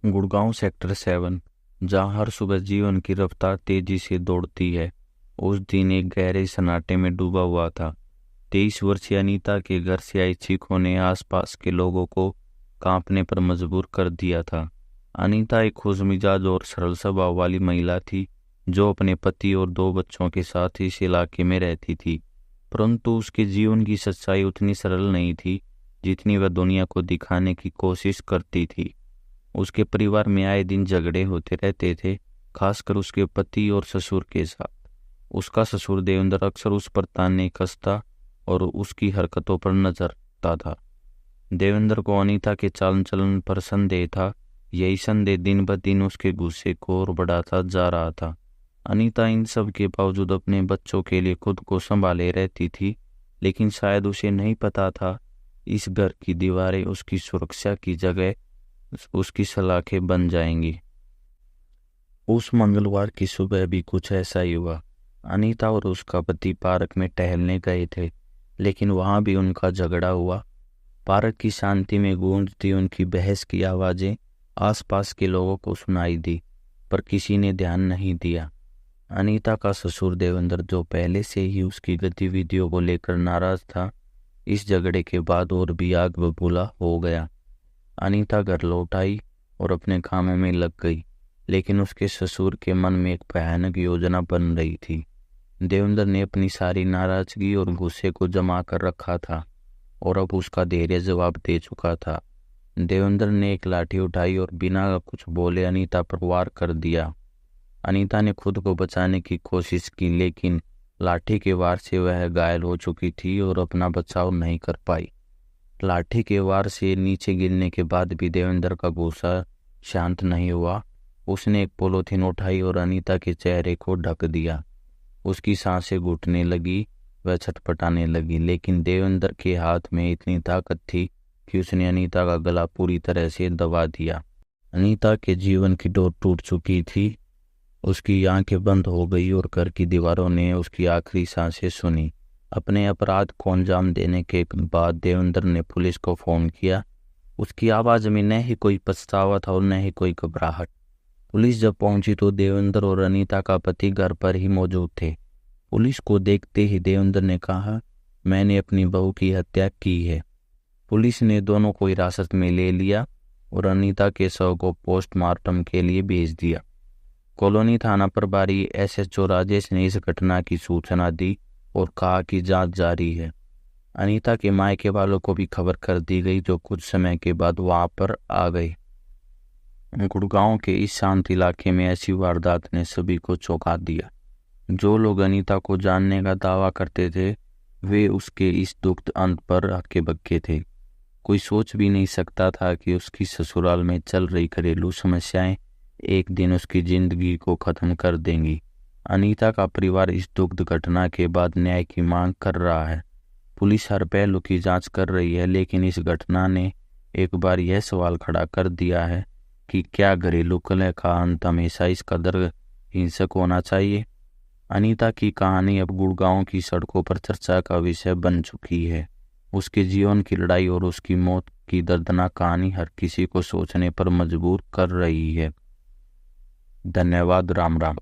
Gurgaon sector 7, जहां हर सुबह जीवन की रफ्तार तेजी से दौड़ती है, उस दिन एक गहरे सन्नाटे में डूबा हुआ था। 23 वर्षीय अनीता के घर से आई चीखों ने आसपास के लोगों को कांपने पर मजबूर कर दिया था। अनीता एक खुशमिजाज और सरल स्वभाव वाली महिला थी, जो अपने पति और 2 बच्चों के साथ इस इलाके में रहती थी। परंतु उसके जीवन की सच्चाई उतनी सरल नहीं थी जितनी वह दुनिया को दिखाने की कोशिश करती थी। उसके परिवार में आए दिन झगड़े होते रहते थे, खासकर उसके पति और ससुर के साथ। उसका ससुर देवेंद्र अक्सर उस पर ताने कसता और उसकी हरकतों पर नजर रखता था। देवेंद्र को अनीता के चाल चलन पर संदेह था। यही संदेह दिन ब दिन उसके गुस्से को और बढ़ाता जा रहा था। अनीता इन सब के बावजूद अपने बच्चों के लिए खुद को संभाले रहती थी, लेकिन शायद उसे नहीं पता था इस घर की दीवारें उसकी सुरक्षा की जगह उसकी सलाखें बन जाएंगी। उस मंगलवार की सुबह भी कुछ ऐसा ही हुआ। अनीता और उसका पति पार्क में टहलने गए थे, लेकिन वहां भी उनका झगड़ा हुआ। पार्क की शांति में गूंजती उनकी बहस की आवाजें आसपास के लोगों को सुनाई दी, पर किसी ने ध्यान नहीं दिया। अनीता का ससुर देवेंद्र, जो पहले से ही उसकी गतिविधियों को लेकर नाराज था, इस झगड़े के बाद और भी आग बबूला हो गया। अनीता घर लौट आई और अपने कामों में लग गई, लेकिन उसके ससुर के मन में एक भयानक योजना बन रही थी। देवेंद्र ने अपनी सारी नाराजगी और गुस्से को जमा कर रखा था और अब उसका धैर्य जवाब दे चुका था। देवेंद्र ने एक लाठी उठाई और बिना कुछ बोले अनीता पर वार कर दिया। अनीता ने खुद को बचाने की कोशिश की, लेकिन लाठी के वार से वह घायल हो चुकी थी और अपना बचाव नहीं कर पाई। लाठी के वार से नीचे गिरने के बाद भी देवेंद्र का गुस्सा शांत नहीं हुआ। उसने एक पॉलीथिन उठाई और अनीता के चेहरे को ढक दिया। उसकी सांसें घुटने लगी, वह छटपटाने लगी, लेकिन देवेंद्र के हाथ में इतनी ताकत थी कि उसने अनीता का गला पूरी तरह से दबा दिया। अनीता के जीवन की डोर टूट चुकी थी। उसकी आंखें बंद हो गई और घर की दीवारों ने उसकी आखिरी सांसें सुनी। अपने अपराध को अंजाम देने के बाद देवेंद्र ने पुलिस को फोन किया। उसकी आवाज में न ही कोई पछतावा था और न ही कोई घबराहट। पुलिस जब पहुंची तो देवेंद्र और अनीता का पति घर पर ही मौजूद थे। पुलिस को देखते ही देवेंद्र ने कहा, मैंने अपनी बहू की हत्या की है। पुलिस ने दोनों को हिरासत में ले लिया और अनीता के शव को पोस्टमार्टम के लिए भेज दिया। कॉलोनी थाना प्रभारी SHO राजेश ने इस घटना की सूचना दी और कहा कि जांच जारी है। अनीता के मायके वालों को भी खबर कर दी गई, जो कुछ समय के बाद वहां पर आ गए। गुड़गांव के इस शांत इलाके में ऐसी वारदात ने सभी को चौंका दिया। जो लोग अनीता को जानने का दावा करते थे, वे उसके इस दुखद अंत पर हक्के बक्के थे। कोई सोच भी नहीं सकता था कि उसकी ससुराल में चल रही घरेलू समस्याएं एक दिन उसकी जिंदगी को खत्म कर देंगी। अनीता का परिवार इस दुखद घटना के बाद न्याय की मांग कर रहा है। पुलिस हर पहलू की जांच कर रही है, लेकिन इस घटना ने एक बार यह सवाल खड़ा कर दिया है कि क्या घरेलू कलह का अंत हमेशा इस कदर हिंसक होना चाहिए। अनीता की कहानी अब गुड़गांव की सड़कों पर चर्चा का विषय बन चुकी है। उसके जीवन की लड़ाई और उसकी मौत की दर्दनाक कहानी हर किसी को सोचने पर मजबूर कर रही है। धन्यवाद। राम राम।